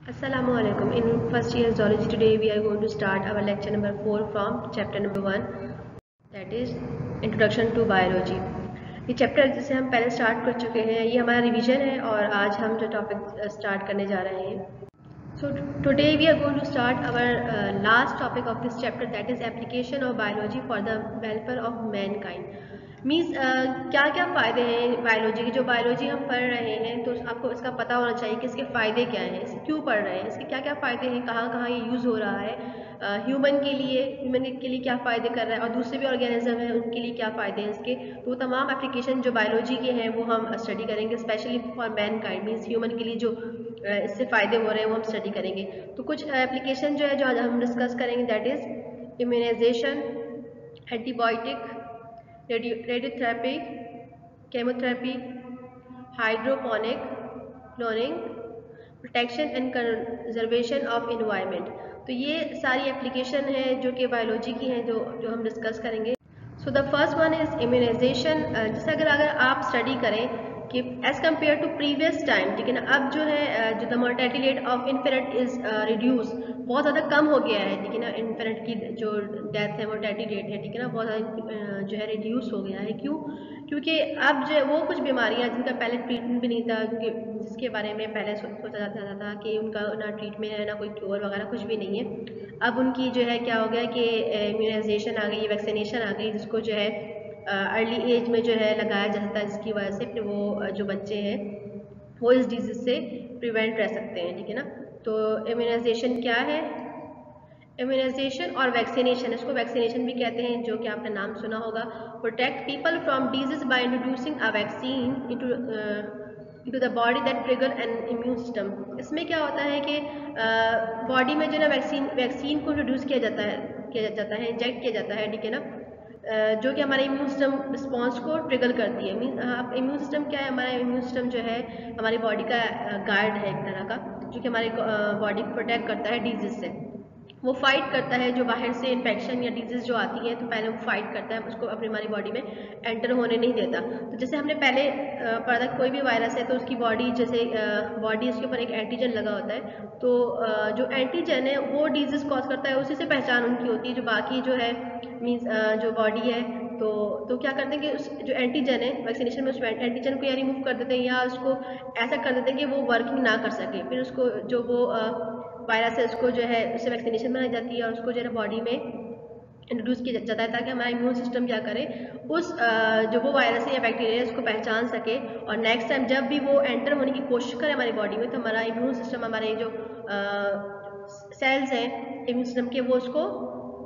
Assalamualaikum. In first year zoology today we are going to start our lecture number 4 from chapter number 1, that is introduction to biology. ये chapter जिसे हम पहले start कर चुके हैं, ये हमारा रिवीजन है और आज हम जो टॉपिक स्टार्ट करने जा रहे हैं. So today we are going to start our last topic of this chapter, that is application of biology for the welfare of mankind. Means क्या क्या फ़ायदे हैं बायोलॉजी के. जो बायोलॉजी हम पढ़ रहे हैं तो आपको इसका पता होना चाहिए कि इसके फ़ायदे क्या हैं, इसे क्यों पढ़ रहे हैं, इसके क्या क्या फ़ायदे हैं, कहाँ कहाँ ये यूज़ हो रहा है, ह्यूमन के लिए क्या फ़ायदे कर रहा है और दूसरे भी ऑर्गेनिज्म हैं उनके लिए क्या फ़ायदे हैं इसके. तो वो तमाम एप्लीकेशन जो बायोलॉजी के हैं वो हम स्टडी करेंगे, specially for man kind, means human के लिए जो इससे फ़ायदे हो रहे हैं वो हम स्टडी करेंगे. तो कुछ एप्लीकेशन जो है जो आज हम डिस्कस करेंगे, that is immunisation, antibiotic, radiotherapy, chemotherapy, hydroponic, cloning, protection and conservation of environment. तो ये सारी एप्लीकेशन है जो कि बायोलॉजी की हैं जो हम डिस्कस करेंगे. So the first one is immunisation. जैसे अगर आप स्टडी करें कि as compare to previous time, ठीक है ना, अब जो है जो the mortality rate of infant is reduce, बहुत ज़्यादा कम हो गया है, ठीक है ना. इन्फेंट की जो डेथ है, मोर्टेलिटी रेट है, ठीक है ना, बहुत ज़्यादा जो है रिड्यूस हो गया है. क्यों? क्योंकि अब जो वो कुछ बीमारियां जिनका पहले ट्रीटमेंट भी नहीं था, जिसके बारे में पहले सोचा जाता था कि उनका ना ट्रीटमेंट है ना कोई क्योर वगैरह कुछ भी नहीं है, अब उनकी जो है क्या हो गया कि इम्यूनाइजेशन आ गई, वैक्सीनेशन आ गई, जिसको जो है अर्ली एज में जो है लगाया जाता है, जिसकी वजह से फिर वो जो बच्चे हैं वो इस डिजीज़ से प्रिवेंट रह सकते हैं, ठीक है ना. तो इम्यूनाइजेशन क्या है? इम्यूनाइजेशन और वैक्सीनेशन, इसको वैक्सीनेशन भी कहते हैं, जो कि आपने नाम सुना होगा. Protect people from disease by introducing a vaccine into the body that trigger N immune system. इसमें क्या होता है कि बॉडी में जो ना वैक्सीन को इंट्रोड्यूस किया जाता है, इंजेक्ट किया जाता है, ठीक है ना, जो कि हमारे इम्यून सिस्टम रिस्पॉन्स को ट्रिगर करती है. मीन इम्यून सिस्टम क्या है? हमारा इम्यून सिस्टम जो है हमारी बॉडी का गार्ड है एक तरह का, जो कि हमारी बॉडी को प्रोटेक्ट करता है डिजीज से. वो फाइट करता है जो बाहर से इन्फेक्शन या डिजीज़ जो आती है, तो पहले वो फाइट करता है, उसको अपनी हमारी बॉडी में एंटर होने नहीं देता. तो जैसे हमने पहले पढ़ा, कोई भी वायरस है तो उसकी बॉडी जैसे बॉडी उसके ऊपर एक एंटीजन लगा होता है, तो जो एंटीजन है वो डिजीज़ कॉज करता है, उसी से पहचान उनकी होती है. जो बाकी जो है मीन्स जो बॉडी है, तो क्या करते हैं कि उस जो एंटीजन है वैक्सीनेशन में उस एंटीजन को या रिमूव कर देते हैं या उसको ऐसा कर देते हैं कि वो वर्किंग ना कर सके. फिर उसको जो वो वायरस है उसको जो है उससे वैक्सीनेशन बनाई जाती है और उसको जो है बॉडी में इंट्रोड्यूस किया जाता है, ताकि हमारा इम्यून सिस्टम क्या करे, उस जो वो वायरस है या बैक्टीरिया है उसको पहचान सके और नेक्स्ट टाइम जब भी वो एंटर होने की कोशिश करे हमारी बॉडी में, तो हमारा इम्यून सिस्टम, हमारे जो सेल्स हैं इम्यून सिस्टम के, वो उसको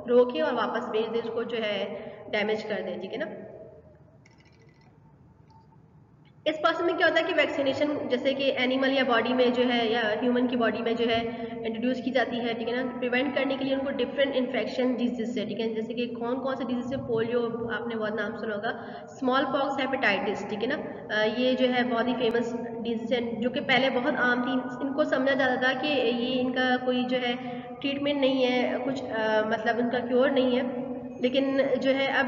रोके और वापस भेज दे, उसको जो है डैमेज कर दे, ठीक है ना. इस प्रोसेस में क्या होता है कि वैक्सीनेशन जैसे कि एनिमल या बॉडी में जो है या ह्यूमन की बॉडी में जो है इंट्रोड्यूस की जाती है, ठीक है ना, प्रिवेंट करने के लिए उनको डिफरेंट इन्फेक्शन डिजीज से, ठीक है, जैसे कि कौन कौन से डिजीज से, पोलियो आपने बहुत नाम सुना होगा, स्मॉल पॉक्स, हेपेटाइटिस, ठीक है ना, ये जो है बहुत ही फेमस डिजीज है जो कि पहले बहुत आम थी. इनको समझा जाता था कि ये इनका कोई जो है ट्रीटमेंट नहीं है, कुछ मतलब उनका क्योर नहीं है, लेकिन जो है अब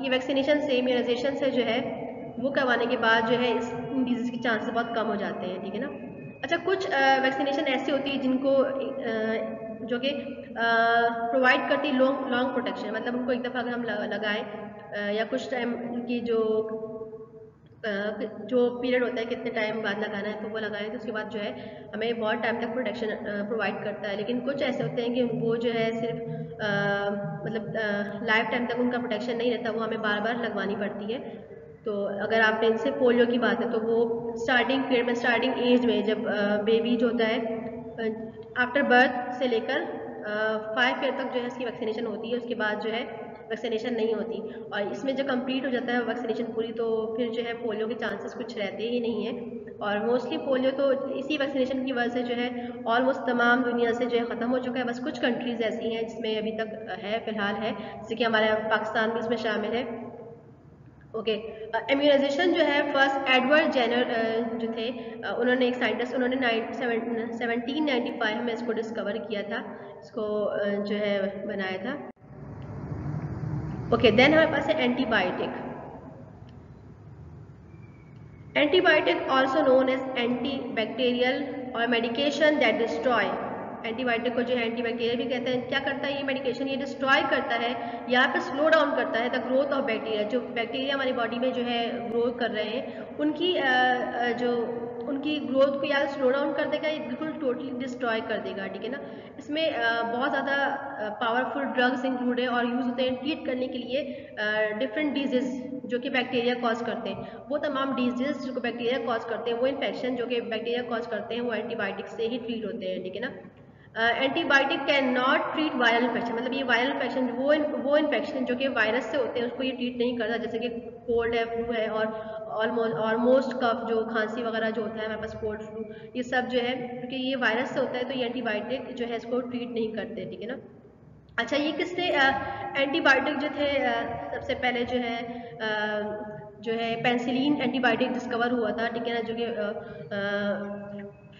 ये वैक्सीनेशन से, इम्यूनाइजेशन से जो है वो करवाने के बाद जो है इस डिजीज़ के चांसेस बहुत कम हो जाते हैं, ठीक है ना. अच्छा, कुछ वैक्सीनेशन ऐसी होती है जिनको जो कि प्रोवाइड करती है लॉन्ग प्रोटेक्शन, मतलब उनको एक दफ़ा अगर हम लगाएं या कुछ टाइम की जो पीरियड होता है कितने टाइम बाद लगाना है तो वो लगाएं, तो उसके बाद जो है हमें बहुत टाइम तक प्रोटेक्शन प्रोवाइड करता है. लेकिन कुछ ऐसे होते हैं कि वो जो है सिर्फ मतलब लाइफ टाइम तक उनका प्रोटेक्शन नहीं रहता, वो हमें बार बार लगवानी पड़ती है. तो अगर आपने इनसे पोलियो की बात है तो वो स्टार्टिंग पीरियड में, स्टार्टिंग एज में, जब बेबी जो होता है आफ्टर बर्थ से लेकर 5 ईयर तक जो है इसकी वैक्सीनेशन होती है, उसके बाद जो है वैक्सीनेशन नहीं होती. और इसमें जब कंप्लीट हो जाता है वैक्सीनेशन पूरी, तो फिर जो है पोलियो के चांसेस कुछ रहते ही नहीं है. और मोस्टली पोलियो तो इसी वैक्सीनेशन की वजह से जो है ऑलमोस्ट तमाम दुनिया से जो है ख़त्म हो चुका है. बस कुछ कंट्रीज़ ऐसी हैं जिसमें अभी तक है, फ़िलहाल है, जैसे कि हमारा पाकिस्तान भी इसमें शामिल है. ओके, इम्यूनाइजेशन जो है फर्स्ट एडवर्ड जेनर जो थे, उन्होंने एक साइंटिस्ट, उन्होंने 1795 में इसको डिस्कवर किया था, इसको जो है बनाया था. ओके, देन हमारे पास है antibiotic. Antibiotic also known as antibacterial और मेडिकेशन दैट डिस्ट्रॉय, एंटीबायोटिक को जो है एंटीबैक्टीरियल भी कहते हैं। क्या करता है ये मेडिकेशन? ये डिस्ट्रॉय करता है, यहाँ पे स्लो डाउन करता है द ग्रोथ ऑफ बैक्टीरिया। जो बैक्टीरिया हमारी बॉडी में जो है ग्रो कर रहे हैं उनकी ग्रोथ को या स्लो डाउन कर देगा, ये बिल्कुल टोटली डिस्ट्रॉय कर देगा, ठीक है ना। इसमें बहुत ज़्यादा पावरफुल ड्रग्स इंक्लूड है और यूज़ होते हैं ट्रीट करने के लिए डिफरेंट डिजीज़ जो कि बैक्टीरिया कॉज करते हैं। वो तमाम डिजीज़ जो बैक्टीरिया कॉज करते हैं, वो इन्फेक्शन जो कि बैक्टीरिया कॉज करते हैं, वो एंटीबायोटिक से ही ट्रीट होते हैं, ठीक है ना। Antibiotic can not treat viral infection, मतलब ये वायरल इन्फेक्शन वो इन्फेक्शन जो कि वायरस से होते हैं उसको ये ट्रीट नहीं करता, जैसे कि कोल्ड है, फ्लू है और ऑलमोस्ट कफ जो खांसी वगैरह जो होता है हमारे पास, कोल्ड फ्लू, ये सब जो है क्योंकि ये वायरस से होता है तो ये एंटीबायोटिक जो है इसको ट्रीट नहीं करते, ठीक है ना। अच्छा, ये किसने एंटीबायोटिक जो थे सबसे पहले जो है पेंसिलिन एंटीबायोटिक डिस्कवर हुआ था, ठीक है ना, जो कि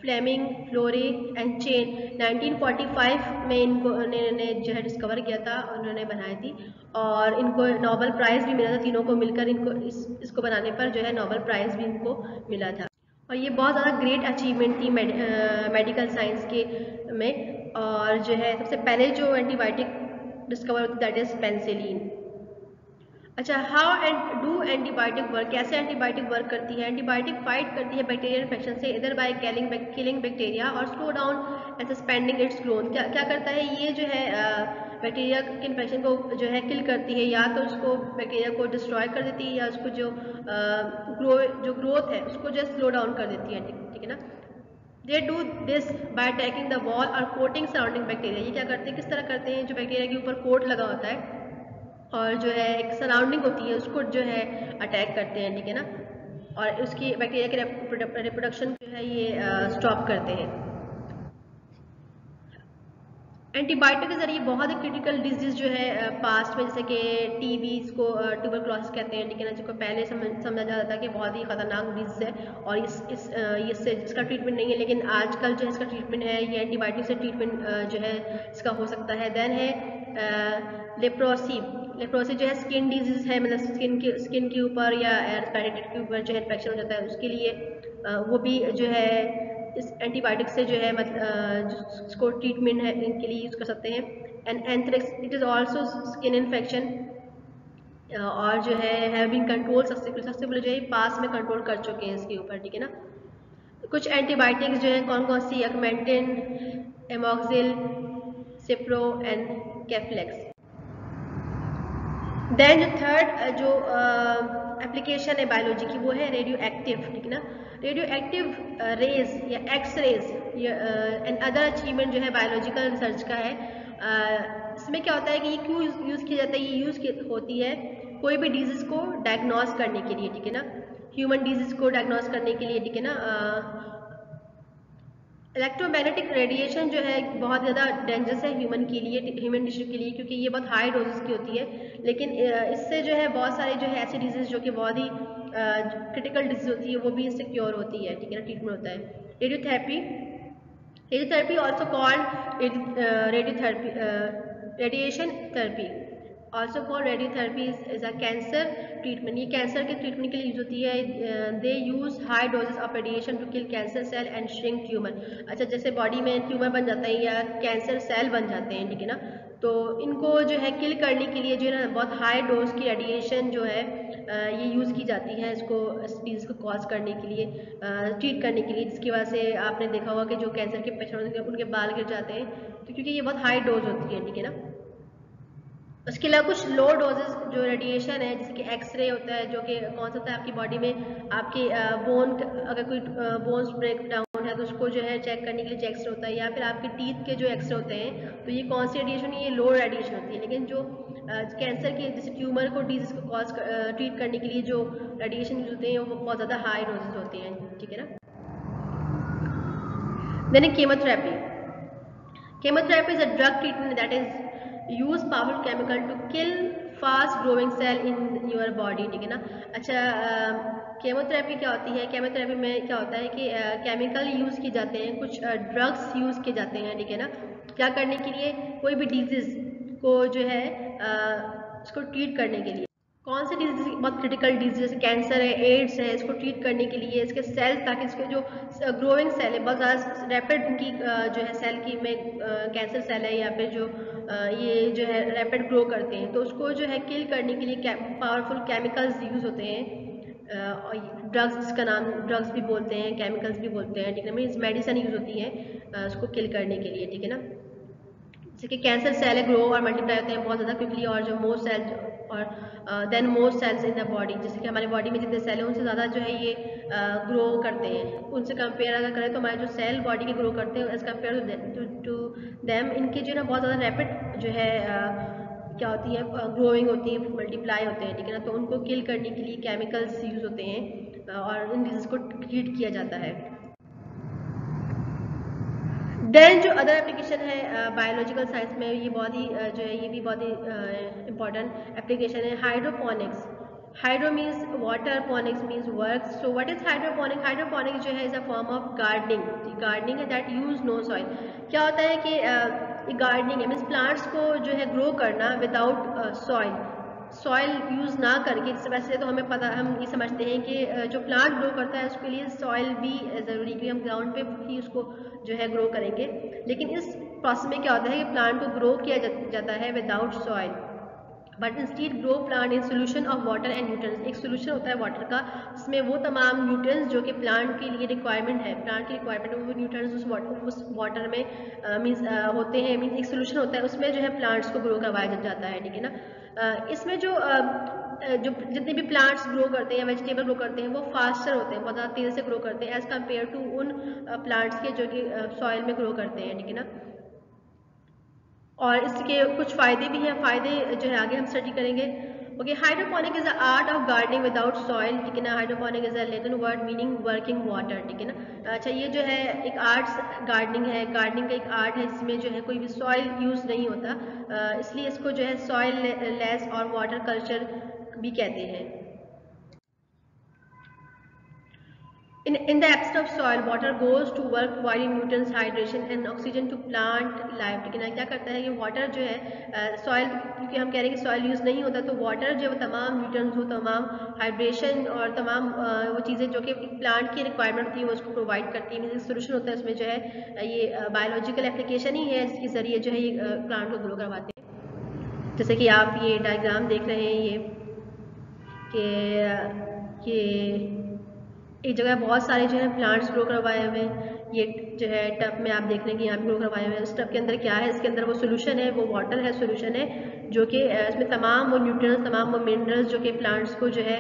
फ्लेमिंग, फ्लोरी एंड चेन 1945 में इन्होंने जो है डिस्कवर किया था, उन्होंने बनाई थी और इनको नोबेल प्राइज़ भी मिला था। तीनों को मिलकर इसको बनाने पर जो है नोबेल प्राइज़ भी इनको मिला था और ये बहुत ज़्यादा ग्रेट अचीवमेंट थी मेडिकल साइंस के में। और जो है सबसे पहले जो एंटीबायोटिक डिस्कवर होती दैट इज़ पेंसिलिन। अच्छा, how and do antibiotic work, कैसे एंटीबायोटिक वर्क करती है? एंटीबायोटिक फाइट करती है बैक्टीरियल इन्फेक्शन से इधर बाय किलिंग बैक्टीरिया और slow down and suspending it's growth. क्या करता है ये जो है बैक्टीरिया के इन्फेक्शन को जो है किल करती है, या तो उसको बैक्टीरिया को डिस्ट्रॉय कर देती है या उसको जो ग्रोथ है उसको जो स्लो डाउन कर देती है, ठीक है ना। They do this by attacking the wall और कोटिंग सराउंडिंग बैक्टीरिया। ये क्या करते हैं, किस तरह करते हैं? जो बैक्टीरिया के ऊपर कोट लगा होता है और जो है एक सराउंडिंग होती है उसको जो है अटैक करते हैं, ठीक है ना, और उसकी बैक्टीरिया के रिप्रोडक्शन जो है ये स्टॉप करते हैं। एंटीबायोटिक के जरिए बहुत ही क्रिटिकल डिजीज जो है पास्ट में, जैसे कि टीबी, इसको ट्यूबरक्लोसिस कहते हैं, ठीक है ना, जिसको पहले समझा जाता था कि बहुत ही खतरनाक डिजीज है और इससे इसका ट्रीटमेंट नहीं है, लेकिन आजकल जो है इसका ट्रीटमेंट है, ये एंटीबायोटिक से ट्रीटमेंट जो है इसका हो सकता है। देन है लेप्रोसी जो है स्किन डिजीज है, मतलब स्किन के ऊपर या रेस्पिरेटरी के ऊपर जो है इन्फेक्शन हो जाता है, उसके लिए वो भी जो है इस एंटीबायोटिक से जो है जिसको ट्रीटमेंट है इनके लिए यूज़ कर सकते हैं। And anthrax it is also skin infection और जो है हैविंग कंट्रोल सक्सेसफुल जो है पास में कंट्रोल कर चुके हैं इसके ऊपर, ठीक है ना। कुछ एंटीबायोटिक्स जो है कौन कौन सी? Augmentin, Amoxil, Cipro and Keflex. Then जो थर्ड जो एप्लीकेशन है बायोलॉजी की वो है रेडियो एक्टिव, ठीक है ना। रेडियो एक्टिव रेज या X rays and other achievement जो है बायोलॉजिकल रिसर्च का है। इसमें क्या होता है कि ये क्यों यूज़ किया जाता है? ये यूज़ होती है कोई भी डिजीज़ को डायग्नोस करने के लिए, ठीक है ना, ह्यूमन डिजीज़ को डायग्नोस करने के लिए, ठीक है ना। इलेक्ट्रोमैग्नेटिक रेडिएशन जो है बहुत ज़्यादा डेंजरस है ह्यूमन टिश्यू के लिए, क्योंकि ये बहुत हाई डोजेस की होती है, लेकिन इससे जो है बहुत सारे जो है ऐसी डिजीज़ जो कि बहुत ही क्रिटिकल डिजीज होती है वो भी इससे क्योर होती है, ठीक है ना, ट्रीटमेंट होता है। Radiotherapy also called radiation therapy, also called radiotherapy is a cancer treatment. ये कैंसर के ट्रीटमेंट के लिए यूज होती है। They use high doses of radiation to kill cancer cell and shrink tumour. अच्छा, जैसे बॉडी में ट्यूमर बन जाता है या कैंसर सेल बन जाते हैं, ठीक है ना, तो इनको जो है किल करने के लिए जो है ना बहुत हाई डोज की रेडिएशन जो है ये यूज़ की जाती है इसको, इस डिजीज़ को कॉज करने के लिए, ट्रीट करने के लिए, जिसकी वजह से आपने देखा होगा कि जो कैंसर के पेशेंट होते हैं उनके बाल गिर जाते हैं, तो क्योंकि ये बहुत हाई डोज होती है, ठीक है ना। उसके अलावा कुछ लो डोजेस जो रेडिएशन है, जैसे कि एक्सरे होता है, जो कि कौन सा होता है आपकी बॉडी में आपकी बोन, अगर कोई बोन्स ब्रेक डाउन है तो उसको जो है चेक करने के लिए एक्सरे होता है, या फिर आपके टीथ के जो एक्सरे होते हैं, तो ये कौन सी रेडिएशन है? ये लो रेडिएशन होती है। लेकिन जो कैंसर के जैसे ट्यूमर को डिजीज को कॉज ट्रीट करने के लिए जो रेडिएशन यूज होते हैं वो बहुत ज़्यादा हाई डोजेज होते हैं, ठीक है ना। Then Chemotherapy is a drug treatment that is use powerful chemical to kill fast growing cell in your body, ठीक है ना। अच्छा, केमोथेरेपी क्या होती है? केमोथेरेपी में क्या होता है कि केमिकल यूज़ किए जाते हैं, कुछ ड्रग्स यूज़ किए जाते हैं, ठीक है ना, क्या करने के लिए? कोई भी डिजीज़ को जो है उसको ट्रीट करने के लिए। कौन से डिजीज बहुत क्रिटिकल डिजीज जैसे कैंसर है, एड्स है, इसको ट्रीट करने के लिए इसके सेल, ताकि इसके जो ग्रोइंग सेल है बहुत ज़्यादा रैपिड उनकी जो है सेल की में कैंसर सेल है या फिर जो ये जो है रैपिड ग्रो करते हैं, तो उसको जो है किल करने के लिए पावरफुल केमिकल्स यूज़ होते हैं। और ड्रग्स, जिसका नाम ड्रग्स भी बोलते हैं, केमिकल्स भी बोलते हैं, ठीक है ना, मीन्स मेडिसिन यूज़ होती है उसको किल करने के लिए, ठीक है ना। जैसे कि कैंसर सेल ग्रो और मल्टीप्लाई होते हैं बहुत ज़्यादा क्विकली, और जो मोर सेल और then more cells in the body, जैसे कि हमारी बॉडी में जितने सेल हैं उनसे ज़्यादा जो है ये ग्रो करते हैं। उनसे कंपेयर अगर करें तो हमारे जो सेल बॉडी के ग्रो करते हैं एज कम्पेयर टू देम, इनके जो है ना बहुत ज़्यादा रैपिड जो है क्या होती है, ग्रोइंग होती है, मल्टीप्लाई होते हैं, ठीक है ना। तो उनको किल करने के लिए केमिकल्स यूज़ होते हैं और इन डिजीज़ को ट्रीट किया जाता है। देन जो अदर एप्लीकेशन है बायोलॉजिकल साइंस में, ये बहुत ही जो है ये भी बहुत ही इम्पॉर्टेंट एप्लीकेशन है, hydroponics. Hydro means water, ponics means work. So what is hydroponic? Hydroponic जो है is a form of gardening. Gardening है दैट यूज नो सॉइल। क्या होता है कि गार्डनिंग है मीन्स प्लांट्स को जो है ग्रो करना विदाउट सॉइल, सॉइल यूज़ ना करके। वैसे तो हमें पता, हम ये समझते हैं कि जो प्लांट ग्रो करता है उसके लिए सॉइल भी ज़रूरी, क्योंकि हम ग्राउंड पे ही उसको जो है ग्रो करेंगे। लेकिन इस प्रोसेस में क्या होता है कि प्लांट को ग्रो किया जाता है without soil, but instead grow plant in solution of water and nutrients. एक सोल्यूशन होता है वाटर का, जिसमें वो तमाम न्यूट्रिएंट्स जो कि प्लांट के लिए रिक्वायरमेंट है, प्लांट की रिक्वायरमेंट है, वो न्यूट्रिएंट्स उस वाटर में मीन्स होते हैं। मीन्स एक सोल्यूशन होता है, उसमें जो है प्लांट्स को ग्रो करवाया जाता है, ठीक है ना। इसमें जो जितने भी प्लांट्स ग्रो करते हैं या वेजिटेबल ग्रो करते हैं वो फास्टर होते हैं, बहुत ज़्यादा तेज़ से ग्रो करते हैं एज़ कम्पेयर टू उन प्लांट्स के जो कि सॉइल में ग्रो करते हैं, ठीक है ना। और इसके कुछ फ़ायदे भी हैं, फ़ायदे जो है आगे हम स्टडी करेंगे। Okay, hydroponic is the art of gardening without soil, ठीक है ना। Hydroponic is a Latin word meaning working water, ठीक है ना। अच्छा, ये जो है एक आर्ट्स गार्डनिंग है, गार्डनिंग का एक आर्ट है जिसमें जो है कोई भी सॉइल यूज़ नहीं होता, इसलिए इसको जो है सॉइल लेस और वाटर कल्चर भी कहते हैं। In the absence of soil, water goes to work providing nutrients, hydration and oxygen to plant life, ठीक है ना। क्या करता है कि वाटर जो है सॉइल, क्योंकि हम कह रहे हैं कि सॉइल यूज़ नहीं होता, तो वाटर जो है तमाम न्यूट्रिएंट्स, वो तमाम हाइड्रेशन और तमाम वो चीज़ें जो कि प्लांट की रिक्वायरमेंट होती है वो उसको प्रोवाइड करती है। मीन्स सोल्यूशन होता है उसमें जो है ये बायोलॉजिकल एप्लीकेशन ही है जिसके ज़रिए जो है ये प्लांट को ग्रो करवाते हैं। जैसे कि आप ये डायग्राम देख रहे हैं, ये एक जगह बहुत सारे जो है प्लांट्स ग्रो करवाए हुए हैं। ये जो है टब में आप देख रहे हैं कि यहाँ भी ग्रो करवाए हुए हैं। इस टब के अंदर क्या है? इसके अंदर वो सोल्यूशन है, वो वाटर है, सोल्यूशन है, जो कि इसमें तमाम वो न्यूट्रिएंट्स, तमाम वो मिनरल्स जो कि प्लांट्स को जो है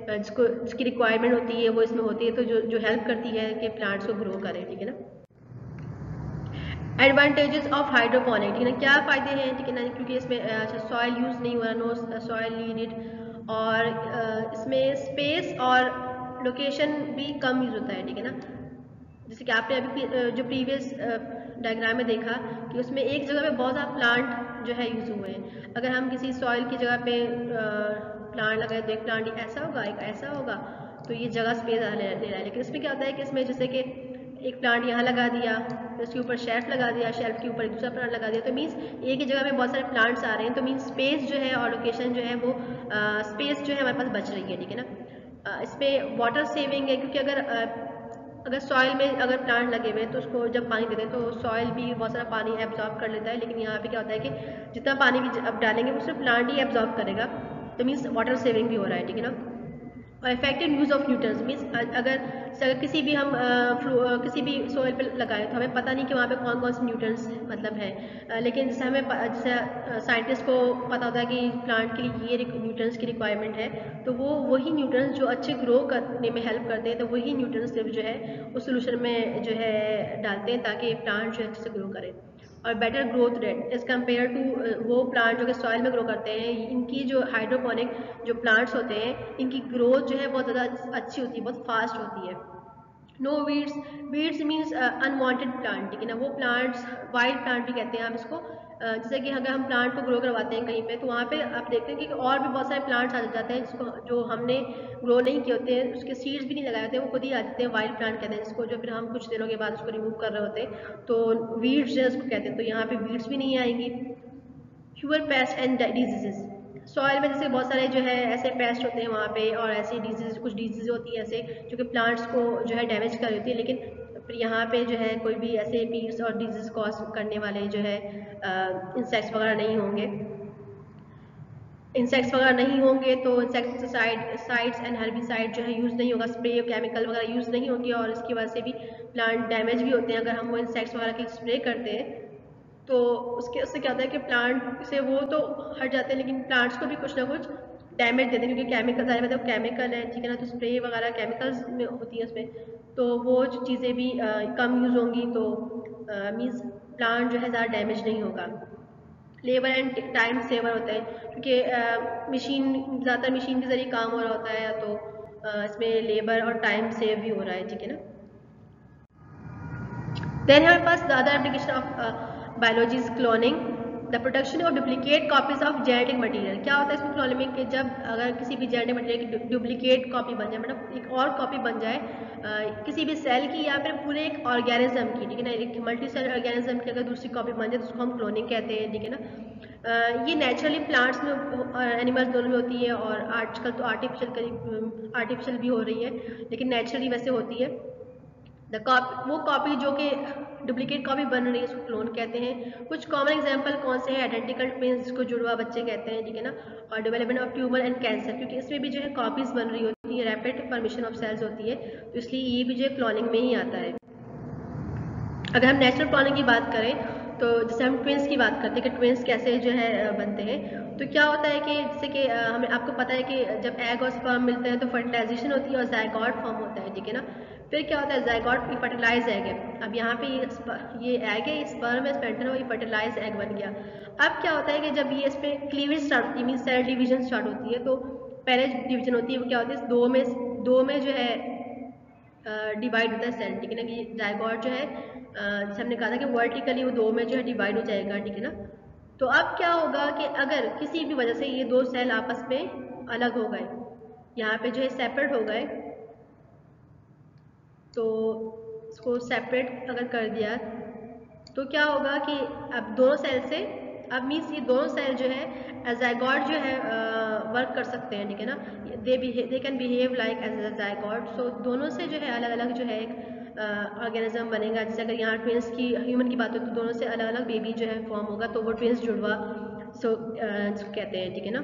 जिसकी रिक्वायरमेंट होती है वो इसमें होती है, तो जो हेल्प करती है कि प्लांट्स को ग्रो करें, ठीक है ना। एडवांटेजेस ऑफ हाइड्रोपोनिक, ठीक है ना, क्या फ़ायदे हैं, ठीक है ना, क्योंकि इसमें सॉइल यूज़ नहीं हो रहा, नो सॉइल नीडेड, और इसमें स्पेस और लोकेशन भी कम यूज़ होता है, ठीक है ना। जैसे कि आपने अभी जो प्रीवियस डायग्राम में देखा कि उसमें एक जगह पे बहुत सारा प्लांट जो है यूज़ हुए हैं। अगर हम किसी सॉइल की जगह पे प्लांट लगाए तो एक प्लांट ऐसा होगा, एक ऐसा होगा, तो ये जगह स्पेस ले रहा है। लेकिन इसमें क्या होता है कि इसमें जैसे कि एक प्लांट यहाँ लगा दिया, उसके ऊपर शेल्फ लगा दिया, शेल्फ के ऊपर एक दूसरा प्लांट लगा दिया, तो मीन्स एक ही जगह में बहुत सारे प्लांट्स आ रहे हैं, तो मीन्स स्पेस जो है और लोकेशन जो है वो स्पेस जो है हमारे पास बच रही है, ठीक है ना। इसमें वाटर सेविंग है, क्योंकि अगर सॉइल में अगर प्लांट लगे हुए हैं तो उसको जब पानी देते हैं तो सॉइल भी बहुत सारा पानी एब्जॉर्ब कर लेता है, लेकिन यहाँ पे क्या होता है कि जितना पानी भी अब डालेंगे वो सिर्फ प्लांट ही एब्जॉर्ब करेगा, तो मीन्स वाटर सेविंग भी हो रहा है, ठीक है ना। और effective use of nutrients means अगर किसी भी हम किसी भी सॉइल पे लगाए तो हमें पता नहीं कि वहाँ पे कौन कौन से न्यूट्रिएंट्स मतलब है, लेकिन जैसे हमें जैसे साइंटिस्ट को पता होता है कि प्लांट के लिए ये न्यूट्रिएंट्स की रिक्वायरमेंट है, तो वो वही न्यूट्रिएंट्स जो अच्छे ग्रो करने में हेल्प करते हैं, तो वही न्यूट्रिएंट्स जो है उस सोल्यूशन में जो है डालते हैं ताकि प्लांट जो है अच्छे से ग्रो करे। और better growth rate as compare to वो प्लांट जो कि सॉइल में ग्रो करते हैं, इनकी जो हाइड्रोपोनिक जो प्लांट्स होते हैं इनकी ग्रोथ जो है बहुत ज़्यादा अच्छी होती है, बहुत फास्ट होती है। No weeds, weeds means unwanted plant, ठीक है ना। वो प्लांट्स वाइल्ड प्लांट भी कहते हैं आप इसको, जैसे कि अगर हम प्लांट को ग्रो करवाते हैं कहीं पे तो वहाँ पे आप देखते हैं कि और भी बहुत सारे प्लांट्स आ जाते हैं जिसको जो हमने ग्रो नहीं किए होते हैं, उसके सीड्स भी नहीं लगाए होते हैं, वो खुद ही आ जाते हैं, वाइल्ड प्लांट कहते हैं जिसको, जो फिर हम कुछ दिनों के बाद उसको रिमूव कर रहे होते हैं तो वीड्स जो है उसको कहते हैं। तो यहाँ पे वीड्स भी नहीं आएंगी। Fewer paste and diseases, soil में जैसे बहुत सारे जो है ऐसे पेस्ट होते हैं वहाँ पे, और ऐसी डिजीज, कुछ डिजीज होती है ऐसे जो कि प्लांट्स को जो है डैमेज कर देती है, लेकिन फिर यहाँ पे जो है कोई भी ऐसे पीड्स और डिजीज कॉज करने वाले जो है इंसेक्ट्स वगैरह नहीं होंगे। इंसेक्ट्स वगैरह नहीं होंगे तो इंसेक्टिसाइड्स एंड हर्बिसाइड जो है यूज़ नहीं होगा, स्प्रे केमिकल वगैरह यूज़ नहीं होंगे, और इसकी वजह से भी प्लांट डैमेज भी होते हैं। अगर हम वो इंसेक्ट्स वगैरह की स्प्रे करते हैं तो उससे क्या होता है कि प्लांट से वो तो हट जाते हैं, लेकिन प्लांट्स को भी कुछ ना कुछ डैमेज देते हैं, क्योंकि केमिकल सारे मतलब केमिकल है, ठीक है ना, तो स्प्रे वगैरह केमिकल्स में होती है उसमें, तो वो चीज़ें भी कम यूज़ होंगी, तो मीन्स प्लांट जो है ज़्यादा डैमेज नहीं होगा। लेबर एंड टाइम सेवर होता है, क्योंकि मशीन, ज़्यादातर मशीन के जरिए काम हो रहा होता है, तो इसमें लेबर और टाइम सेव भी हो रहा है, ठीक है ना। देन हमारे पास the other application of biology is cloning, the production of duplicate copies of genetic material. क्या होता है इसमें क्लोनिंग के, जब अगर किसी भी जेनेटिक मटेरियल की डुप्लीकेट कॉपी बन जाए, मतलब एक और कॉपी बन जाए किसी भी सेल की या फिर पूरे एक ऑर्गेनिज्म की, ठीक है ना, एक मल्टी सेल ऑर्गेनिज्म की अगर दूसरी कॉपी बन जाए तो उसको हम क्लोनिंग कहते हैं, ठीक है ना। ये नेचुरली प्लांट्स में और एनिमल्स दोनों में होती है, और आजकल तो आर्टिफिशियल भी हो रही है, लेकिन नेचुरली वैसे होती है। वो कॉपी जो कि डुप्लीकेट कॉपी बन रही है उसको क्लोन कहते हैं। कुछ कॉमन एग्जांपल कौन से हैं? आइडेंटिकल ट्विंस, जिसको जुड़वा बच्चे कहते हैं, ठीक है ना, और development of tumour and cancer, क्योंकि इसमें भी जो है कॉपीज बन रही होती है, रैपिड फॉर्मेशन ऑफ सेल्स होती है, तो इसलिए ये भी जो है क्लोनिंग में ही आता है। अगर हम नेचुरल क्लोनिंग की बात करें तो जैसे हम ट्विंस की बात करते हैं कि ट्विंस कैसे जो है बनते हैं, तो क्या होता है कि जैसे कि हमें आपको पता है कि जब एग और स्पर्म मिलते हैं तो फर्टिलाइजेशन होती है और जायगॉट फॉर्म होता है, ठीक है ना। फिर क्या होता है, जायगॉट फर्टिलाइज एग है। अब यहाँ पे ये एग है, स्पर्म है, स्पेंटर है, ये फर्टिलाइज एग बन गया। अब क्या होता है कि जब ये इस पर क्लीवेज स्टार्ट होती है, मीन सेल डिवीजन स्टार्ट होती है, तो पहले डिवीजन होती है वो क्या होती है, दो में जो है डिवाइड होता है सेल, ठीक है ना, कि जायगॉट जो है जैसे हमने कहा था कि वर्टिकली वो दो में जो है डिवाइड हो जाएगा, ठीक है ना। तो अब क्या होगा कि अगर किसी भी वजह से ये दो सेल आपस में अलग हो गए, यहाँ पे जो है सेपरेट हो गए, तो इसको सेपरेट अगर कर दिया तो क्या होगा कि अब दोनों सेल से, अब मीन्स ये दोनों सेल जो है एज जायगॉट जो है वर्क कर सकते हैं, ठीक है ना, they can behave like as a zygote. So दोनों से जो है अलग अलग जो है एक ऑर्गेनिज्म बनेगा। जैसे अगर यहाँ ट्विंस की, ह्यूमन की बात हो तो दोनों से अलग अलग बेबी जो है फॉर्म होगा, तो वो ट्विंस जुड़वा कहते हैं, ठीक है ना।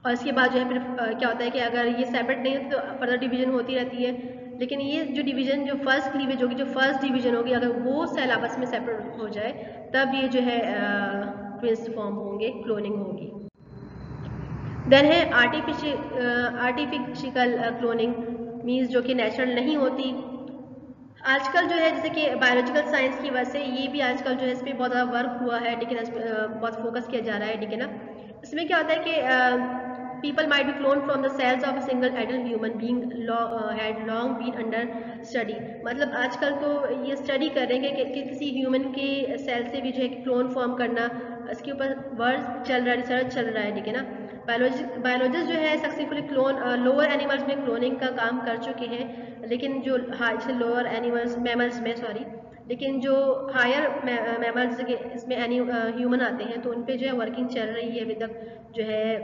और इसके बाद जो है फिर क्या होता है कि अगर ये सेपरेट नहीं होती तो फर्दर डिवीजन होती रहती है, लेकिन ये जो डिवीजन, जो फर्स्ट क्लीवेज होगी, जो फर्स्ट डिवीजन होगी, अगर वो सेल आपस में सेपरेट हो जाए तब ये जो है ट्विंस फॉर्म होंगे, क्लोनिंग होगी। देन है आर्टिफिशियल क्लोनिंग, मीन्स जो कि नेचुरल नहीं होती। आजकल जो है जैसे कि बायोलॉजिकल साइंस की वजह से ये भी आजकल जो है इस पर बहुत ज़्यादा वर्क हुआ है, ठीक है ना, इस पर बहुत फोकस किया जा रहा है, ठीक है ना। इसमें क्या होता है कि people might be cloned from the cells of a single adult human being had long been under study। मतलब आजकल तो ये स्टडी कर रहे हैं कि किसी ह्यूमन के सेल से भी जो है क्लोन फॉर्म करना, इसके ऊपर वर्क चल रहा है, रिसर्च चल रहा है, ठीक है ना। बायोलॉजिस्ट जो है सक्सेसफुली लोअर एनिमल्स में क्लोनिंग का काम कर चुके हैं, लेकिन जो जैसे लोअर एनिमल्स, मैमल्स में सॉरी, लेकिन जो हायर मैमल्स इसमें ह्यूमन आते हैं तो उन पे जो है वर्किंग चल रही है, अभी तक जो है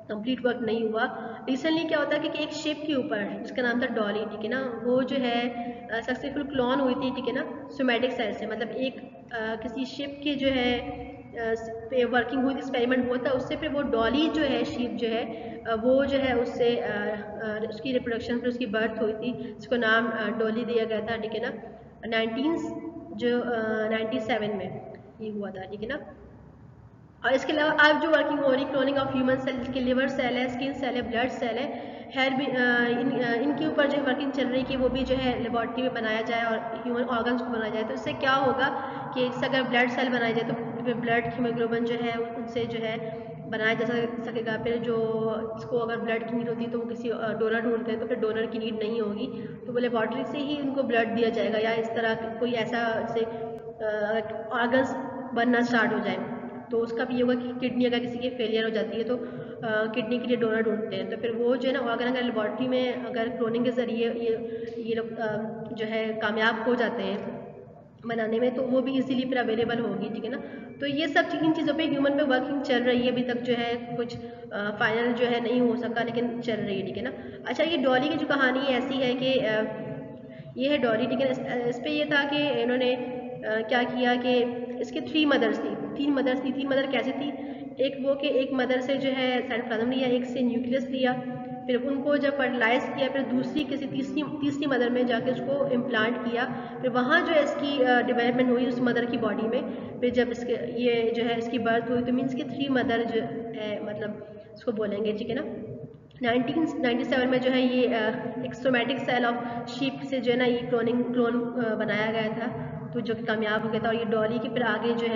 कंप्लीट वर्क नहीं हुआ। रिसेंटली क्या होता है कि एक शिप के ऊपर जिसका नाम था डॉली, ठीक है ना, वो जो है सक्सेसफुल क्लोन हुई थी, ठीक है ना, सोमैटिक सेल से। मतलब एक किसी शिप के जो है पे वर्किंग हुई थी, एक्सपेरिमेंट हुआ था उससे, फिर वो डॉली जो है शिप जो है वो जो है उससे उसकी रिप्रोडक्शन, फिर उसकी बर्थ हुई थी, जिसको नाम डॉली दिया गया था, ठीक है ना, 97 में ये हुआ था, ठीक है ना। और इसके अलावा अब जो वर्किंग हो रही क्लोनिंग ऑफ ह्यूमन सेल, जिसके लिवर सेल है, स्किन सेल है, ब्लड सेल है, हेयर भी इनके ऊपर जो वर्किंग चल रही है कि वो भी जो है लेबॉर्ट्री में बनाया जाए और ह्यूमन ऑर्गन्स को बनाया जाए। तो इससे क्या होगा कि इससे अगर ब्लड सेल बनाया जाए तो फिर ब्लड हीमोग्लोबिन जो है उनसे जो है बनाया जा सकेगा। फिर जो इसको अगर ब्लड की नीड होती है तो वो किसी डोनर ढूंढते हैं, तो फिर डोनर की नीड नहीं होगी, तो वो लेबॉर्ट्री से ही उनको ब्लड दिया जाएगा, या इस तरह कोई ऐसा जैसे ऑर्गन्स बनना स्टार्ट हो जाए। तो उसका भी ये होगा कि किडनी अगर किसी की फेलियर हो जाती है तो किडनी के लिए डोनर ढूंढते हैं, तो फिर वो जो है ना ऑर्गन अगर लेबॉर्ट्री में अगर क्लोनिंग के जरिए ये लोग जो है कामयाब हो जाते हैं बनाने में, तो वो भी इजीली फिर अवेलेबल होगी, ठीक है ना। तो ये सब इन चीज़ों पे ह्यूमन पे वर्किंग चल रही है, अभी तक जो है कुछ फाइनल जो है नहीं हो सका, लेकिन चल रही है, ठीक है ना। अच्छा, ये डॉली की जो कहानी ऐसी है कि ये है डॉली, ठीक है। इस पे ये था कि इन्होंने क्या किया कि इसके 3 मदर्स थी, 3 मदर्स थी। 3 मदर कैसे थी? एक वो कि एक मदर से जो है साइटोप्लाज्म लिया, एक से न्यूक्लियस लिया, फिर उनको जब फर्टिलाइज किया, फिर दूसरी किसी तीसरी मदर में जाके उसको इम्प्लांट किया, फिर वहाँ जो है इसकी डेवलपमेंट हुई उस मदर की बॉडी में। फिर जब इसके ये जो है इसकी बर्थ हुई, तो मीन्स की 3 मदर जो है, मतलब इसको बोलेंगे, ठीक है ना। 1997 में जो है ये एक सोमैटिक सेल ऑफ शीप से जो है ना ये क्लोन बनाया गया था, तो जो कि कामयाब हो गया था। और ये डॉली के फिर आगे जो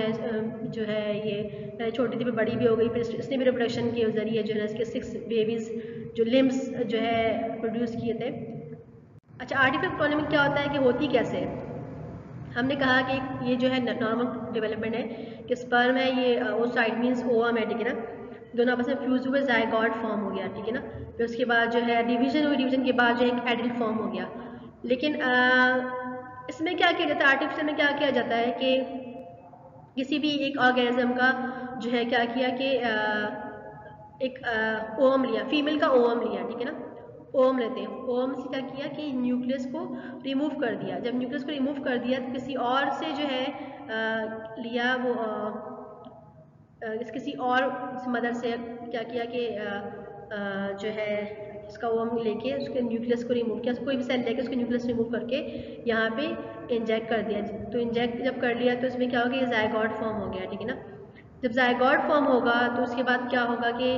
है ये छोटी थी, फिर बड़ी भी हो गई, फिर इसने भी रिप्रोडक्शन के जरिए जो है इसके 6 बेबीज जो लिम्स जो है प्रोड्यूस किए थे। अच्छा, आर्टिफिशियल क्लोनिंग में क्या होता है कि होती कैसे है? हमने कहा कि ये जो है नॉर्मल डेवलपमेंट है कि स्पर्म है, ये ओसाइट मीन्स ओवम है, ठीक है ना। दोनों आपस में फ्यूज हुए, जायगॉट फॉर्म हो गया, ठीक है ना। फिर उसके बाद जो है डिवीजन हुई, डिवीजन के बाद जो है एक एडल्ट फॉर्म हो गया। लेकिन इसमें क्या किया जाता है, आर्टिफिशियल में क्या किया जाता है कि किसी भी एक ऑर्गेनिज्म का जो है क्या किया कि एक ओवम लिया, फीमेल का ओवम लिया, ठीक है ना। ओवम लेते हैं, ओवम से क्या किया कि न्यूक्लियस को रिमूव कर दिया। जब न्यूक्लियस को रिमूव कर दिया तो किसी और से जो है लिया वो किसी और मदर से क्या किया कि जो है इसका ओवम लेके उसके न्यूक्लियस को रिमूव किया, कोई भी सेल लेके उसके न्यूक्लियस रिमूव करके यहाँ पे इंजेक्ट कर दिया। तो इंजेक्ट जब कर लिया तो इसमें क्या होगा, ये जायगॉट फॉर्म हो गया, ठीक है ना। जब जायगॉट फॉर्म होगा तो उसके बाद क्या होगा कि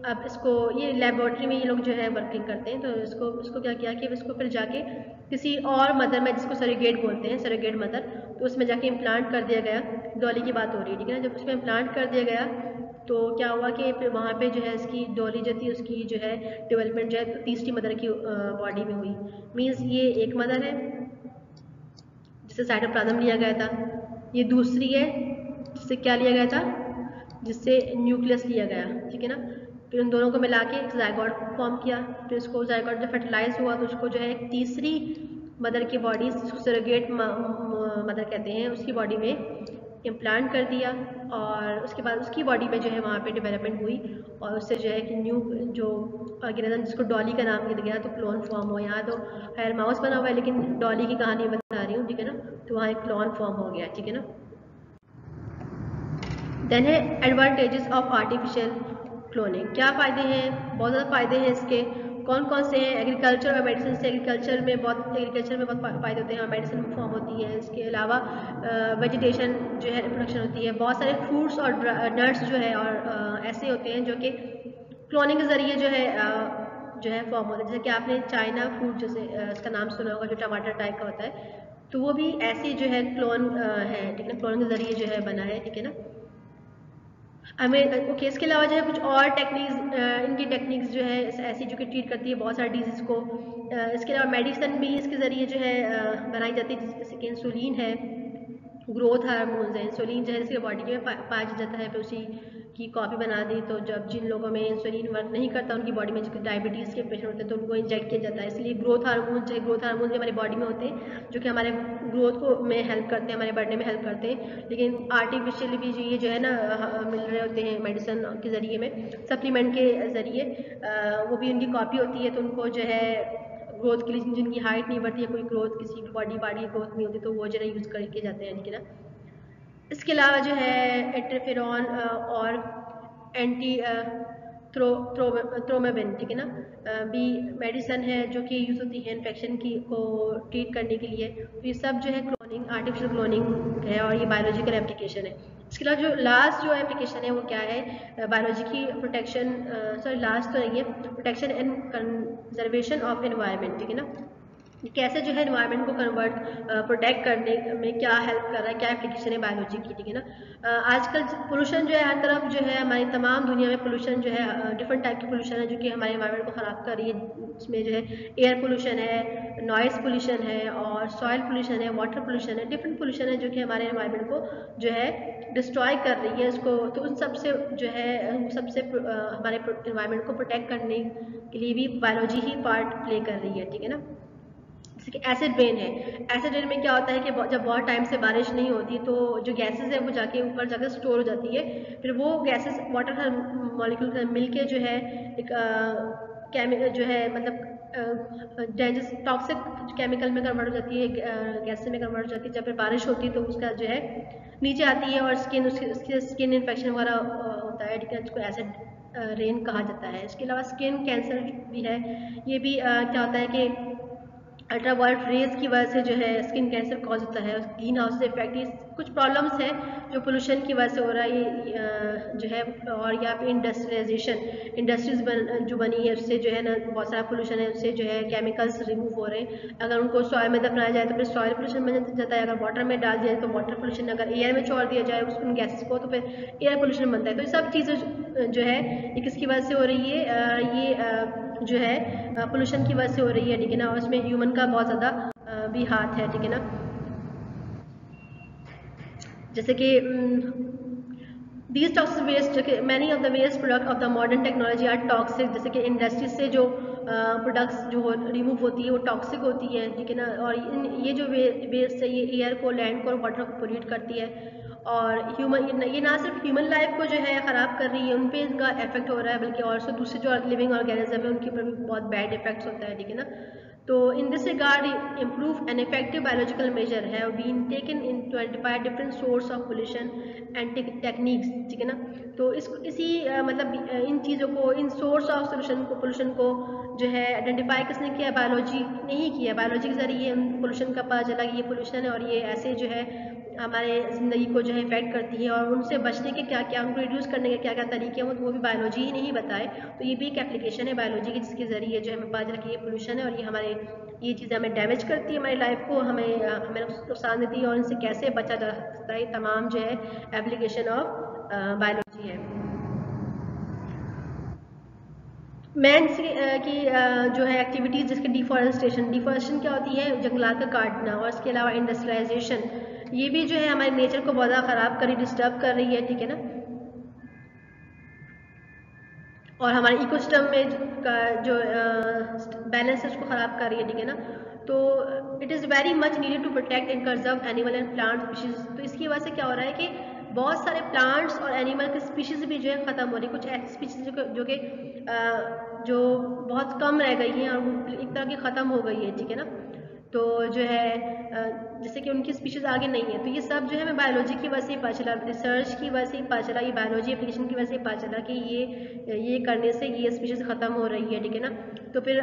अब इसको ये लेबोरेटरी में ये लोग जो है वर्किंग करते हैं, तो इसको क्या किया कि इसको फिर जाके किसी और मदर में, जिसको सरोगेट बोलते हैं, सरोगेट मदर, तो उसमें जाके इम्प्लांट कर दिया गया। डॉली की बात हो रही है, ठीक है ना। जब उसमें इम्प्लांट कर दिया गया तो क्या हुआ कि फिर वहाँ पे जो है इसकी डॉली जो थी उसकी जो है डेवलपमेंट जो है तीसरी मदर की बॉडी में हुई। मीन्स ये एक मदर है जिससे साइटोप्लाज्म लिया गया था, ये दूसरी है जिससे क्या लिया गया था, जिससे न्यूक्लियस लिया गया, ठीक है ना। फिर उन दोनों को मिला के एक जायगॉट फॉर्म किया। फिर उसको जायगॉट जब फर्टिलाइज हुआ तो उसको जो है एक तीसरी मदर की बॉडी, सरोगेट मदर कहते हैं, उसकी बॉडी में इम्प्लांट कर दिया। और उसके बाद उसकी बॉडी में जो है वहाँ पे डेवलपमेंट हुई, और उससे जो है कि न्यू जो ऑर्गेनिज्म जिसको डॉली का नाम दिया गया, तो क्लोन फॉर्म हो। यहाँ तो खैर माउस बना हुआ है, लेकिन डॉली की कहानी बता रही हूँ, ठीक है ना। तो वहाँ एक क्लोन फॉर्म हो गया, ठीक है ना। देन है एडवांटेजेस ऑफ आर्टिफिशियल क्लोनिंग। क्या फ़ायदे हैं? बहुत ज़्यादा फ़ायदे हैं इसके। कौन कौन से हैं? एग्रीकल्चर और मेडिसिन से, एग्रीकल्चर में बहुत फ़ायदे होते हैं और मेडिसिन फॉर्म होती है। इसके अलावा वेजिटेशन जो है प्रोडक्शन होती है। बहुत सारे फ्रूट्स और नट्स जो है और ऐसे होते हैं जो कि क्लोनिंग के ज़रिए जो है फॉर्म होते हैं। जैसे कि आपने चाइना फ्रूट जैसे इसका नाम सुना होगा, जो टमाटर टाइप का होता है, तो वो भी ऐसी जो है क्लोन है, ठीक है ना। क्लोन के ज़रिए जो है बना है, ठीक है ना। हमें ओके, इसके अलावा जो है कुछ और टेक्निक्स, इनकी टेक्निक्स जो है ऐसी जो कि ट्रीट करती है बहुत सारे डिजीज़ को। इसके अलावा मेडिसिन भी इसके ज़रिए जो है बनाई जाती है, जैसे कि इंसुलिन है, ग्रोथ हार्मोन्स है। इंसुलिन जो है इसके बॉडी में पाया जाता है, फिर उसी की कॉपी बना दी। तो जब जिन लोगों में इंसुलिन वर्क नहीं करता उनकी बॉडी में, जो डायबिटीज़ के पेशेंट होते हैं, तो उनको इंजेक्ट किया जाता है। इसलिए ग्रोथ हार्मोन जो है, ग्रोथ हार्मोन हमारी बॉडी में होते हैं जो कि हमारे ग्रोथ को में हेल्प करते हैं, हमारे बढ़ने में हेल्प करते हैं। लेकिन आर्टिफिशियली भी ये जो है ना मिल रहे होते हैं मेडिसिन के ज़रिए में, सप्लीमेंट के ज़रिए, वो भी उनकी कॉपी होती है। तो उनको जो है ग्रोथ के लिए, जिनकी हाइट नहीं बढ़ती है, कोई ग्रोथ किसी भी बॉडी ग्रोथ नहीं होती, तो वो जो है यूज़ करके जाते हैं, ठीक है ना। इसके अलावा जो है इंटरफेरॉन और एंटी थ्रोमेबिन, ठीक है ना, भी मेडिसन है जो कि यूज़ होती है इन्फेक्शन की को ट्रीट करने के लिए। तो ये सब जो है क्लोनिंग, आर्टिफिशियल क्लोनिंग है, और ये बायोलॉजिकल एप्लीकेशन है। इसके अलावा जो लास्ट जो एप्लीकेशन है वो क्या है, बायोलॉजी की प्रोटेक्शन, सॉरी लास्ट तो नहीं है, protection and conservation of environment, ठीक है ना। कैसे जो है एनवायरनमेंट को प्रोटेक्ट करने में क्या हेल्प कर रहा है, क्या एप्लीकेशन है बायोलॉजी की, ठीक है ना। आजकल पोल्यूशन जो है हर तरफ जो है, हमारी तमाम दुनिया में पोल्यूशन जो है, डिफरेंट टाइप की पोल्यूशन है जो कि हमारे एनवायरनमेंट को ख़राब कर रही है। इसमें जो है एयर पोल्यूशन है, नॉइस पोल्यूशन है, और सॉइल पोल्यूशन है, वाटर पोल्यूशन है, डिफरेंट पोल्यूशन है जो कि हमारे एनवायरनमेंट को जो है डिस्ट्रॉय कर रही है इसको। तो उन सबसे जो है हमारे एनवायरनमेंट को प्रोटेक्ट करने के लिए भी बायोलॉजी ही पार्ट प्ले कर रही है, ठीक है ना। जैसे कि एसिड रेन है। एसिड रेन में क्या होता है कि जब बहुत टाइम से बारिश नहीं होती तो जो गैसेस है वो जाके ऊपर जाकर स्टोर हो जाती है, फिर वो गैसेस वाटर मॉलिक्यूल मिल के जो है एक जो है मतलब डेंजरस टॉक्सिक केमिकल में कन्वर्ट हो जाती है, गैस में कन्वर्ट हो जाती है। जब फिर बारिश होती है तो उसका जो है नीचे आती है और उसके स्किन इन्फेक्शन वगैरह होता है, ठीक है, जिसको एसिड रेन कहा जाता है। इसके अलावा स्किन कैंसर भी है, ये भी क्या होता है कि अल्ट्रावायलेट रेज की वजह से जो है स्किन कैंसर कॉज होता है। ग्रीन हाउस इफेक्ट, ये कुछ प्रॉब्लम्स हैं जो पोल्यूशन की वजह से हो रहा है ये जो है। और यहाँ पे इंडस्ट्रियलाइजेशन, इंडस्ट्रीज जो बनी है उससे जो है ना बहुत सारा पोल्यूशन है, उससे जो है केमिकल्स रिमूव हो रहे हैं। अगर उनको सॉइल में दफनाया जाए तो फिर सॉइल पोल्यूशन बन जाता है, अगर वाटर में डाल दिया जाए तो वाटर पोल्यूशन, अगर एयर में छोड़ दिया जाए उन गैसेस को तो फिर एयर पोल्यूशन बनता है। तो ये सब चीज़ें जो है ये किसकी वजह से हो रही है, ये जो है पोल्यूशन की वजह से हो रही है, ठीक है ना। और इसमें ह्यूमन का बहुत ज़्यादा भी हाथ है, ठीक है ना। जैसे कि these toxic waste, many of the waste product of the modern technology are toxic। जैसे कि इंडस्ट्री से जो प्रोडक्ट्स जो रिमूव होती है वो टॉक्सिक होती है, ठीक है ना। और ये जो वेस्ट है ये एयर को, लैंड को और वाटर को पोल्यूट करती है। और ह्यूमन, ये ना सिर्फ ह्यूमन लाइफ को जो है ख़राब कर रही है, उन पे इनका इफेक्ट हो रहा है, बल्कि और दूसरे जो लिविंग ऑर्गेनिज्म है उनके ऊपर भी बहुत बैड इफेक्ट्स होता है, ठीक है ना। तो in this regard improve and effective biological measure have been taken in to identify different source of pollution and techniques, ठीक है ना। तो इसी मतलब इन चीज़ों को, इन सोर्स ऑफ पोल्यूशन को जो है आइडेंटिफाई किसने किया, बायोलॉजी ने ही किया। बायोलॉजी के जरिए पोल्यूशन का पता चला कि ये पोल्यूशन है और ये ऐसे जो है हमारे ज़िंदगी को जो है इफेक्ट करती है, और उनसे बचने के क्या क्या, उनको रिड्यूस करने के क्या क्या तरीके हैं वो भी बायोलॉजी ही नहीं बताए। तो ये भी एक एप्लीकेशन है बायोलॉजी की, जिसके ज़रिए जो हमें पता चला कि ये पोल्यूशन है और ये हमारे ये चीज़ें हमें डैमेज करती है, हमारी लाइफ को हमें नुकसान देती है, और इनसे कैसे बचा जा सकता है, तमाम जो है एप्लीकेशन ऑफ बायोलॉजी है। मैन की जो है एक्टिविटीज़, जिसके डिफॉरेस्टेशन क्या होती है, जंगलात का काटना, और इसके अलावा इंडस्ट्रियलाइजेशन, ये भी जो है हमारे नेचर को बहुत ज़्यादा ख़राब कर रही, डिस्टर्ब कर रही है, ठीक है ना। और हमारे इकोसिस्टम में का जो बैलेंस है उसको ख़राब कर रही है, ठीक है ना। तो it is very much needed to protect and conserve animal and plant species. तो इसकी वजह से क्या हो रहा है कि बहुत सारे प्लांट्स और एनिमल की स्पीशीज़ भी जो है ख़त्म हो रही है। कुछ ऐसी स्पीशीज़ जो बहुत कम रह गई हैं और वो एक तरह की ख़त्म हो गई है, ठीक है ना। तो जो है जैसे कि उनकी स्पीशीज़ आगे नहीं है, तो ये सब जो है हमें बायोलॉजी की वजह से ही पता चला, रिसर्च की वजह से ही पता चला, ये बायोलॉजी एप्लीकेशन की वजह से ही पता चला कि ये करने से ये स्पीशीज़ ख़त्म हो रही है, ठीक है ना। तो फिर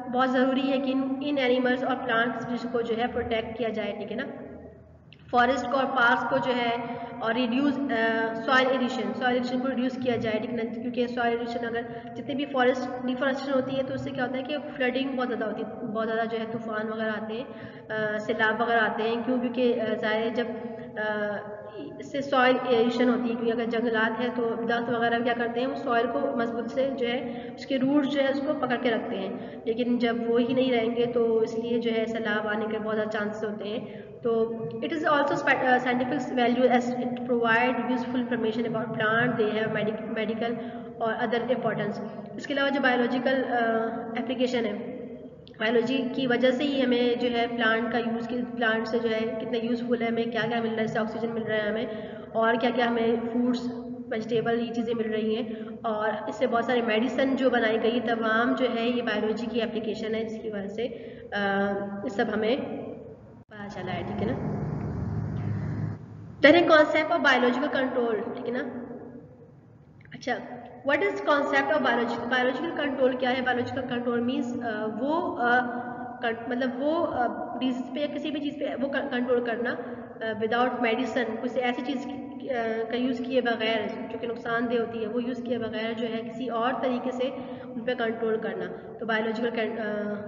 बहुत ज़रूरी है कि इन एनिमल्स और प्लांट स्पीशीज़ को जो है प्रोटेक्ट किया जाए, ठीक है ना। फॉरेस्ट को और पार्क्स को जो है, और रिड्यूस सॉइल एडिशन को रिड्यूस किया जाए, ठीक है, क्योंकि सॉइल एडिशन, अगर जितनी भी डिफॉरेस्टेशन होती है तो उससे क्या होता है कि फ्लडिंग बहुत ज़्यादा होती है, बहुत ज़्यादा जो है तूफान वगैरह आते हैं, सैलाब वगैरह आते हैं। क्यों? क्योंकि ज़ाहिर जब इससे सॉइल एडिशन होती है, क्योंकि अगर जंगलात है तो दरख्त वगैरह क्या करते हैं, वो सॉइल को मजबूत से जो है उसके रूट जो है उसको पकड़ के रखते हैं। लेकिन जब वो ही नहीं रहेंगे तो इसलिए जो है सैलाब आने के बहुत ज़्यादा चांसेस होते हैं। तो it is also scientific value as it provide useful information about plant, they have medical और अदर इम्पोर्टेंस। इसके अलावा जो बायोलॉजिकल एप्लीकेशन है, बायोलॉजी की वजह से ही हमें जो है प्लांट का यूज़, प्लांट से जो है कितना यूज़फुल है, हमें क्या क्या मिल रहा है, इससे ऑक्सीजन मिल रहा है हमें, और क्या क्या हमें फ्रूट्स, वेजिटेबल, ये चीज़ें मिल रही हैं, और इससे बहुत सारे मेडिसिन जो बनाई गई, तमाम जो है ये बायोलॉजी की एप्लीकेशन है, जिसकी वजह से ये सब हमें पता चला है, ठीक है ना। Then concept of biological control, ठीक है ना। अच्छा, what is concept of biological control? क्या है बायोलॉजिकल कंट्रोल? मीन्स वो मतलब वो डिजीज पे या किसी भी चीज़ पे वो कंट्रोल करना विदाउट मेडिसिन, किसी ऐसी चीज़ का यूज़ किए बगैर जो कि नुकसानदेह होती है, वो यूज़ किए बगैर जो है किसी और तरीके से उन पर कंट्रोल करना, तो बायोलॉजिकल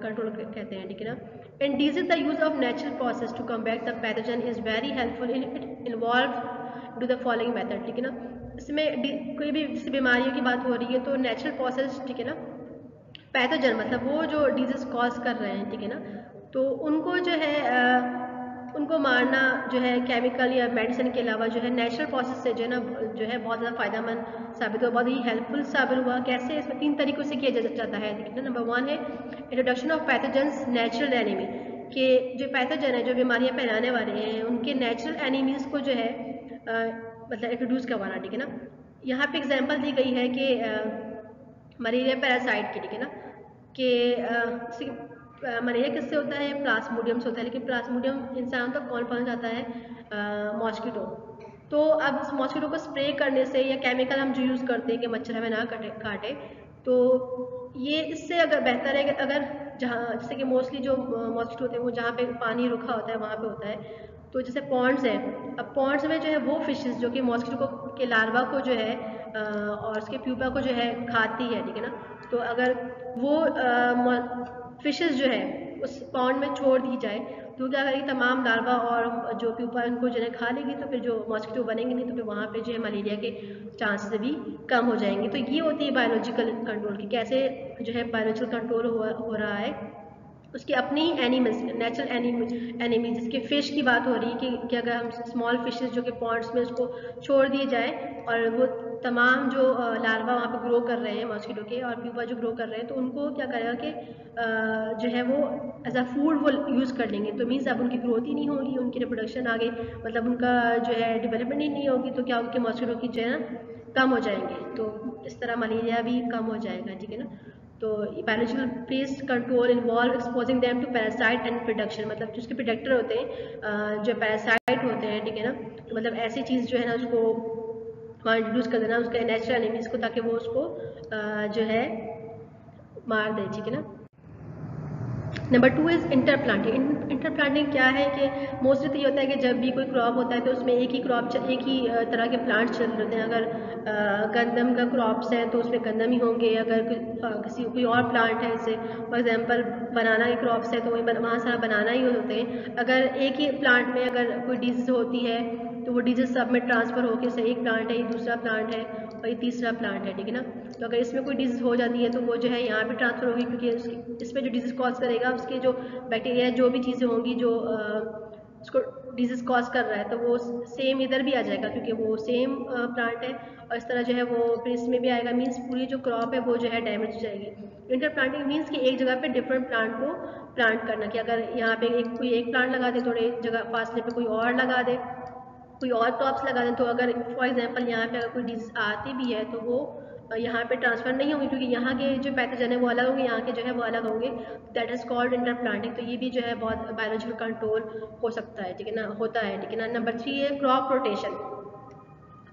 कंट्रोल कहते हैं, ठीक है ना। And disease the use of natural process to combat the pathogen is very helpful in it involve do the following method, ठीक है ना। इसमें कोई भी जैसे बीमारियों की बात हो रही है तो नेचुरल प्रोसेस, ठीक है ना, पैथोजन मतलब वो जो डिजीज कॉज कर रहे हैं, ठीक है ना, तो उनको जो है उनको मारना जो है केमिकल या मेडिसिन के अलावा जो है नेचुरल प्रोसेस से जो है ना जो है बहुत ज़्यादा फायदेमंद साबित हुआ, बहुत ही हेल्पफुल साबित हुआ। कैसे? इसमें 3 तरीक़ों से किया जाता है, ठीक है ना। नंबर 1 है introduction of pathogens natural enemy, कि जो पैथोजन है, जो बीमारियां फैलाने वाले हैं, उनके नेचुरल एनिमीज को जो है मतलब इंट्रोड्यूस करवाना, ठीक है ना। यहाँ पे एग्जांपल दी गई है कि मलेरिया पैरासाइट की, ठीक है ना, कि मलेरिया किससे होता है, प्लाज्मोडियम से होता है, लेकिन प्लाज्मोडियम इंसान तक कौन पहुँच जाता है, मॉस्किटो। तो अब इस मॉस्किटो को स्प्रे करने से या केमिकल हम जो यूज़ करते हैं कि मच्छर हमें ना काटे, तो ये इससे अगर बेहतर है कि अगर जहाँ जैसे कि मोस्टली जो मॉस्किटो होते हैं वो जहाँ पे पानी रुका होता है वहाँ पे होता है, तो जैसे पॉन्ड्स है, अब पॉन्ड्स में जो है वो फिशेस जो कि मॉस्किटो को के लार्वा को जो है और उसके प्यूपा को जो है खाती है, ठीक है ना। तो अगर वो फिशेस जो है उस पॉन्ड में छोड़ दी जाए तो क्या करेगी, तमाम लार्वा और जो प्यूपा उनको जो है खा लेगी, तो फिर जो मॉस्किटो बनेंगे नहीं, तो फिर वहाँ पे जो है मलेरिया के चांसेस भी कम हो जाएंगे। तो ये होती है बायोलॉजिकल कंट्रोल की, कैसे जो है बायोलॉजिकल कंट्रोल हो रहा है, उसकी अपनी ही एनिमल्स, नेचुरल एनिमी, जिसके फिश की बात हो रही है कि अगर हम स्मॉल फिशेस जो कि पॉन्ड्स में उसको छोड़ दिए जाए और वो तमाम जो लार्वा वहाँ पे ग्रो कर रहे हैं मॉस्किटो के और प्यूपा जो ग्रो कर रहे हैं, तो उनको क्या करेगा कि जो है वो एज अ फूड वो यूज़ कर लेंगे। तो मीन्स अब उनकी ग्रोथ ही नहीं होगी, उनकी रिप्रोडक्शन आगे मतलब उनका जो है डेवलपमेंट ही नहीं होगी, तो क्या उनके मॉस्किटो की जो है ना कम हो जाएंगे, तो इस तरह मलेरिया भी कम हो जाएगा, ठीक है ना। तो biological pest control involve exposing them to parasite and production, मतलब जो उसके प्रोडक्टर होते हैं जो पैरासाइट होते हैं, ठीक है ना, तो मतलब ऐसी चीज़ जो है ना उसको वहाँ इंट्रोड्यूस कर देना उसके नेचुरल एनिमीज को, ताकि वो उसको जो है मार दे, ठीक है ना। Number 2 is इंटरप्लांटिंग। इंटरप्लांटिंग क्या है कि मोस्टली तो ये होता है कि जब भी कोई क्रॉप होता है तो उसमें एक ही तरह के प्लांट चल रहे होते हैं। अगर गंदम का क्रॉप्स है तो उसमें गंदम ही होंगे, अगर कोई और प्लांट है, जैसे फॉर एग्जांपल बनाना के क्रॉप्स है तो वहाँ सारा बनाना ही होते हैं। अगर एक ही प्लांट में अगर कोई डिजीज होती है तो वो डिजीज सब में ट्रांसफ़र होकर से एक प्लांट है, ये दूसरा प्लांट है और ये तीसरा प्लांट है, ठीक है ना। तो अगर इसमें कोई डिजीज हो जाती है तो वो जो है यहाँ पे ट्रांसफ़र होगी, क्योंकि इसमें जो डिजीज कॉज करेगा उसके जो बैक्टीरिया जो भी चीज़ें होंगी जो उसको डिजीज कॉज कर रहा है, तो वो सेम इधर भी आ जाएगा क्योंकि वो सेम प्लांट है, और इस तरह जो है वो फिर इसमें भी आएगा। मीन्स पूरी जो क्रॉप है वो जो है डैमेज हो जाएगी। इंटर प्लांटिंग मीन्स कि एक जगह पे डिफरेंट प्लांट को प्लांट करना, कि अगर यहाँ पे कोई एक प्लांट लगा दे, थोड़े जगह फासले पे कोई और लगा दे, कोई और क्रॉप्स लगा दें, तो अगर फॉर एग्जांपल यहाँ पे अगर कोई डिजीज आती भी है तो वो यहाँ पे ट्रांसफर नहीं होंगे, क्योंकि यहाँ के जो पैथोजन है वो अलग होंगे, यहाँ के जो है वो अलग होंगे। That is called interplanting. तो ये भी जो है बहुत बायोलॉजिकल कंट्रोल हो सकता है, ठीक है ना, होता है, ठीक है ना। नंबर 3 है क्रॉप रोटेशन।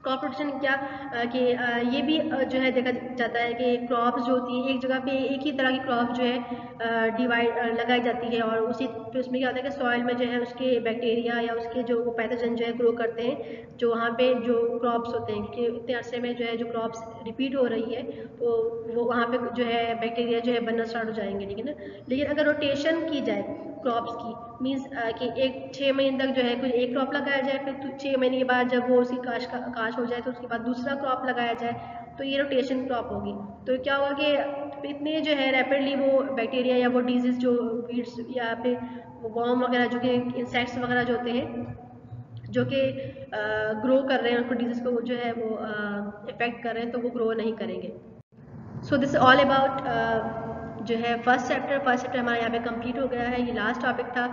क्रॉप रोटेशन क्या कि ये भी जो है देखा जाता है कि क्रॉप्स जो होती है एक जगह पे एक ही तरह की क्रॉप जो है डिवाइड लगाई जाती है, और उसी पे उसमें क्या होता है कि सॉइल में जो है उसके बैक्टीरिया या उसके जो पैथोजन जो है ग्रो करते हैं, जो वहाँ पे जो क्रॉप्स होते हैं, क्योंकि इतने अरसे में जो है जो क्रॉप्स रिपीट हो रही है तो वो वहाँ पे जो है बैक्टीरिया जो है बनना स्टार्ट हो जाएंगे, ठीक है ना। लेकिन अगर रोटेशन की जाए क्रॉप्स की, मीन्स कि 6 महीने तक जो है कोई एक क्रॉप लगाया जाए, फिर 6 महीने के बाद जब वो उसकी काश हो जाए तो उसके बाद दूसरा क्रॉप लगाया जाए, तो ये रोटेशन क्रॉप होगी। तो क्या होगा कि इतने जो है रैपिडली वो बैक्टीरिया या वो डिजीज जो वीड्स या फिर वॉर्म वगैरह जो कि इंसेक्ट्स वगैरह जो होते हैं जो कि ग्रो कर रहे हैं उनको डिजीज को जो है वो इफेक्ट कर रहे हैं, तो वो ग्रो नहीं करेंगे। सो दिस ऑल अबाउट जो है फर्स्ट चैप्टर हमारा यहाँ पे कंप्लीट हो गया है। ये लास्ट टॉपिक था,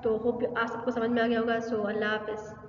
तो होप आप सबको समझ में आ गया होगा। सो अल्लाह हाफिज़।